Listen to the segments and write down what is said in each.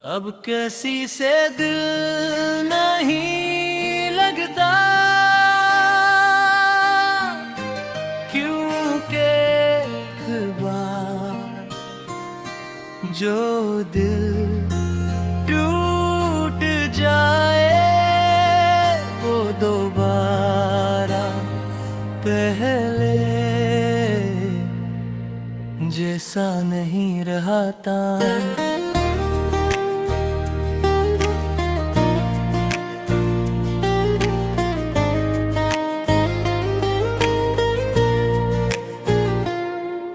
अब कैसी से दिल नहीं लगता, क्योंकि एक बार जो दिल टूट जाए वो दोबारा पहले जैसा नहीं रहता।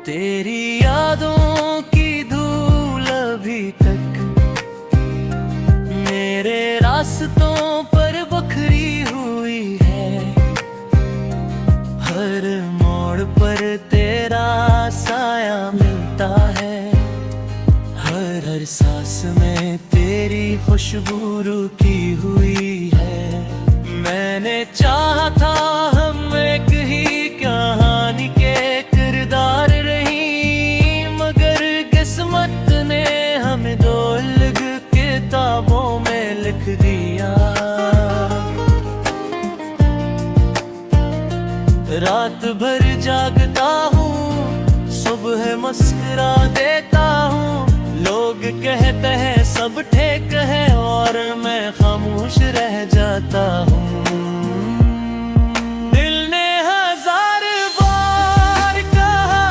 तेरी यादों की धूल अभी तक मेरे रास्तों पर बिखरी हुई है। हर मोड़ पर तेरा साया मिलता है, हर सांस में तेरी खुशबू रुकी हुई है। मैंने चाहा था हम एक ही कहानी के किरदार रही, मगर किस्मत ने हमें दो अलग किताबों में लिख दिया। रात भर जागता हूँ, सुबह मुस्कुरा देता हूँ। लोग कहते हैं सब ठीक है और मैं खामोश रह जाता हूँ। दिल ने हजार बार कहा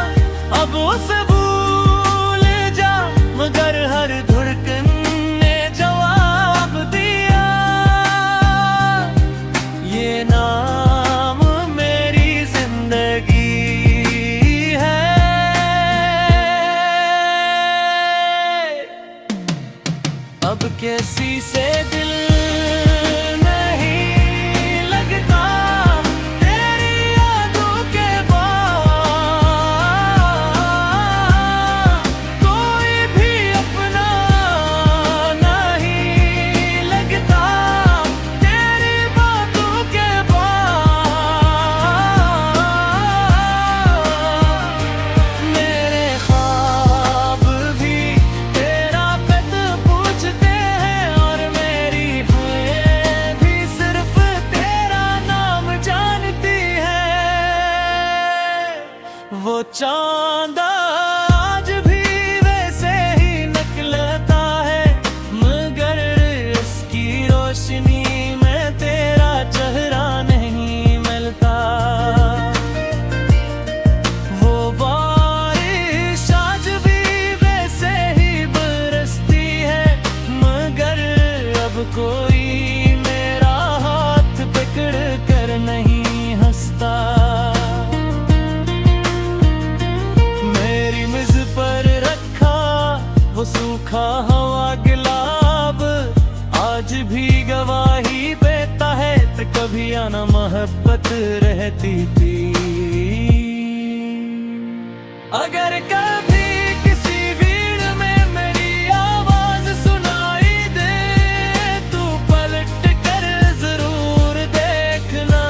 अब उसे भूल जा, मगर हर धड़कन ने जवाब दिया। ये नाम मेरी जिंदगी है। अब कैसी से दिल नहीं लगता, तेरी यादों के बाद कोई भी अपना नहीं लगता। तेरी बातों के बाद मेरे ख्वाब भी तेरा कद पूछते हैं, और मेरी भूलें भी सिर्फ तेरा नाम जानती है। वो चांद आज भी वैसे ही निकलता है, मगर इसकी रोशनी में तेरा चेहरा नहीं मिलता। वो बारिश आज भी वैसे ही बरसती है, मगर अब कोई मेरा हाथ पकड़ कर नहीं हंसता। मेरी मेज पर रखा वो सूखा हवा गुलाब आज भी गवाही देता है, तो कभी आना मोहब्बत रहती थी। अगर कभी किसी भीड़ में मेरी आवाज सुनाई दे, तू पलट कर जरूर देखना।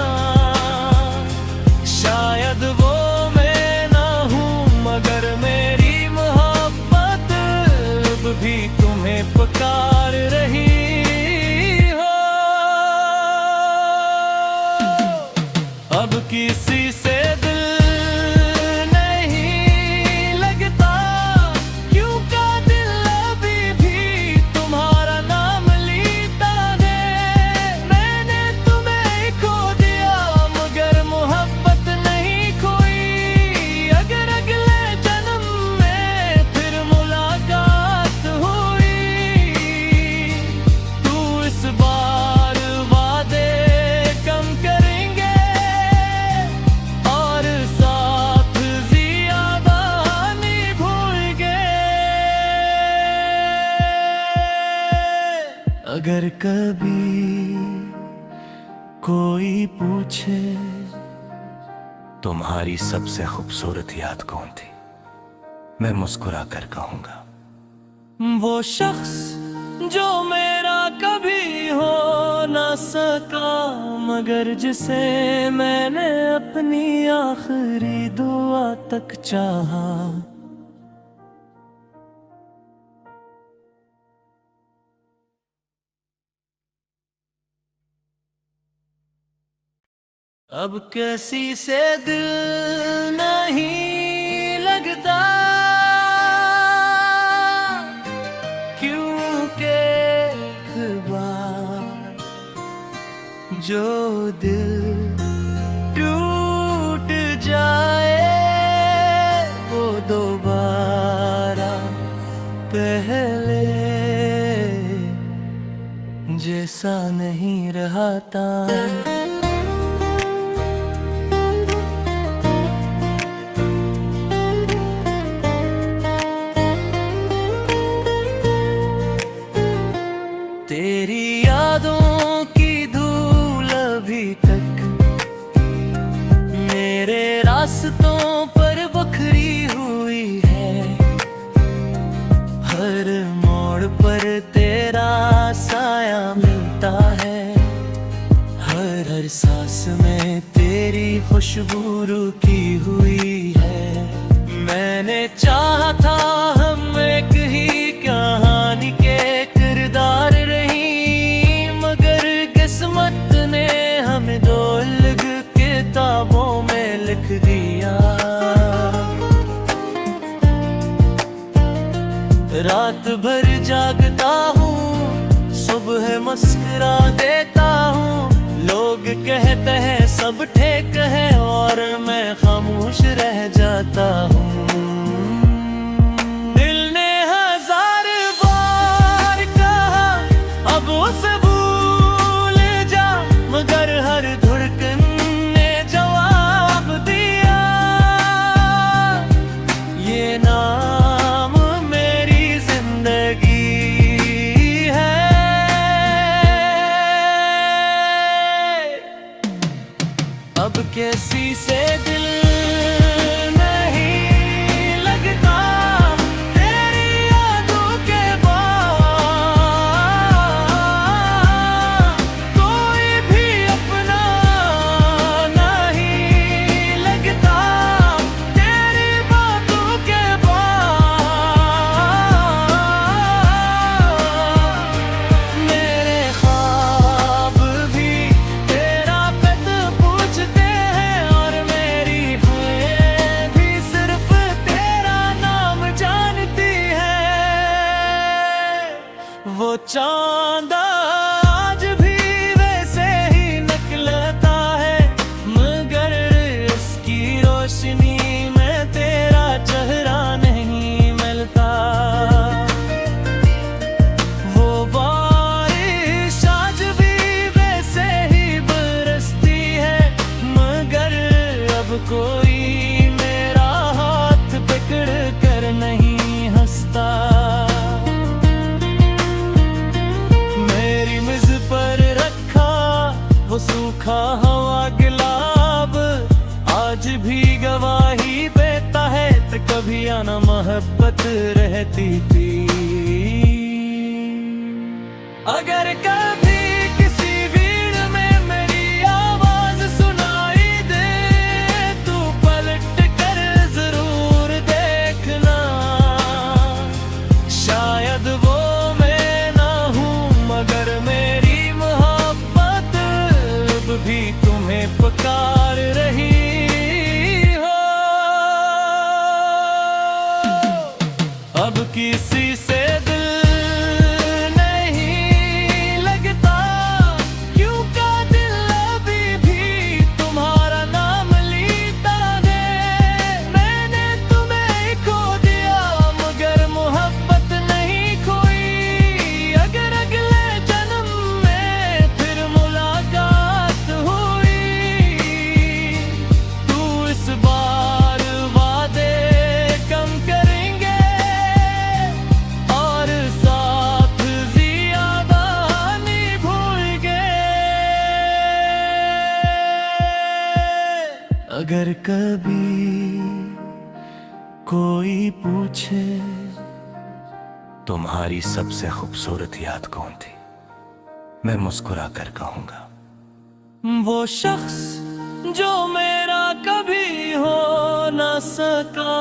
शायद वो मैं ना हूँ, मगर मेरी मोहब्बत अब भी तुम्हें पुकार रही हो। अब किसी से दिल नहीं लगता, क्योंकि दिल अभी भी तुम्हारा नाम लेता है। मैंने तुम्हें खो दिया, मगर मोहब्बत नहीं खोई। अगर अगले जन्म में फिर मुलाकात हुई, तू इस बार वादे कम करेंगे और साथ ज़ियादा निभाएंगे। अगर कभी कोई पूछे तुम्हारी सबसे खूबसूरत याद कौन थी, मैं मुस्कुरा कर कहूंगा, वो शख्स जो मेरा कभी हो ना सका, मगर जिसे मैंने अपनी आखिरी दुआ तक चाहा। अब किसी से दिल नहीं लगता, क्योंकि एक बार जो दिल टूट जाए वो दोबारा पहले जैसा नहीं रहता। तेरी यादों की धूल अभी तक मेरे रास्तों पर बिखरी हुई है। हर मोड़ पर तेरा साया मिलता है, हर सांस में तेरी खुशबू रुकी हुई है। मैंने चाहा था हम एक ही कहानी के किरदार रही, मगर किस्मत ने हमें दो अलग किताबों में लिख दिया। रात भर जागता हूँ, सुबह मुस्कुरा देता हूँ। लोग कहते हैं सब ठीक है और मैं खामोश रह जाता हूँ। दिल ने हजार बार कहा अब उसे भूल जा, मगर हर धड़कन ने जवाब दिया। ये नाम मेरी जिंदगी है। अब किसी से दिल नहीं लगता, तेरी यादों के बाद कोई भी अपना नहीं लगता। तेरी बातों के बाद मेरे ख्वाब भी तेरा कद पूछते हैं, और मेरी भूलें भी सिर्फ तेरा नाम जानती है। वो चांद आज भी वैसे ही निकलता है, मगर इसकी रोशनी में तेरा चेहरा नहीं मिलता। वो बारिश आज भी वैसे ही बरसती है, मगर अब कोई मेरा हाथ पकड़ कर नहीं हंसता। मेरी मेज पर रखा वो सूखा हवा गुलाब आज भी गवाही देता है, तो कभी आना मोहब्बत रहती थी। अगर कभी किसी भीड़ में मेरी आवाज सुनाई दे, तू पलट कर जरूर देखना। शायद वो मैं ना हूँ, मगर मेरी मोहब्बत अब भी तुम्हें पुकार रही हो। अब किसी से दिल नहीं लगता, क्योंकि दिल अभी भी तुम्हारा नाम लेता है। मैंने तुम्हें खो दिया, मगर मोहब्बत नहीं खोई। अगर अगले जन्म में फिर मुलाकात हुई, तू इस बार वादे कम करेंगे और साथ ज्यादा निभाएंगे। अगर कभी कोई पूछे तुम्हारी सबसे खूबसूरत याद कौन थी, मैं मुस्कुरा कर कहूंगा, वो शख्स जो मेरा कभी हो ना सका,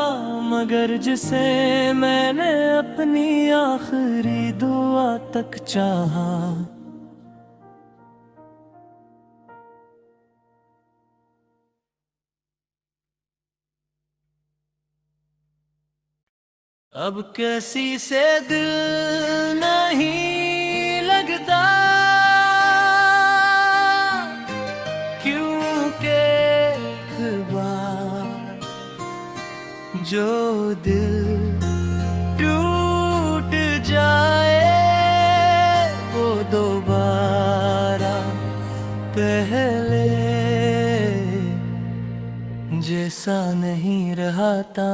मगर जिसे मैंने अपनी आखिरी दुआ तक चाहा। अब किसी से दिल नहीं लगता, क्योंकि एक बार जो दिल टूट जाए वो दोबारा पहले जैसा नहीं रहता।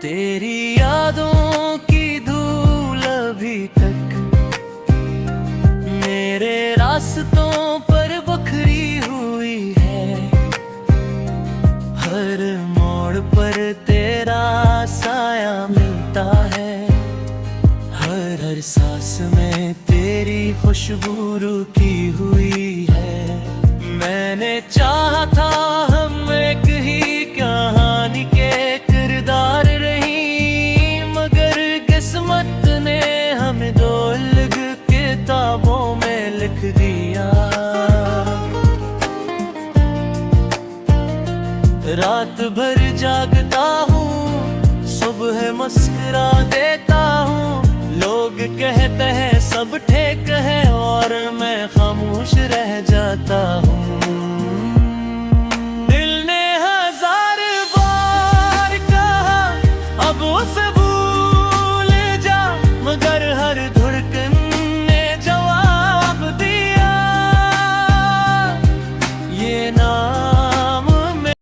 तेरी यादों की धूल अभी तक मेरे रास्तों पर बिखरी हुई है। हर मोड़ पर तेरा साया मिलता है, हर सांस में तेरी खुशबू रुकी हुई है। मैंने चाहा था हम एक ही कहानी के किरदार रही, मगर किस्मत ने हमें दो अलग किताबों में लिख दिया। रात भर जागता हूँ, सुबह मुस्कुरा देता हूँ। लोग कहते हैं सब ठीक है और मैं खामोश रह जाता हूँ।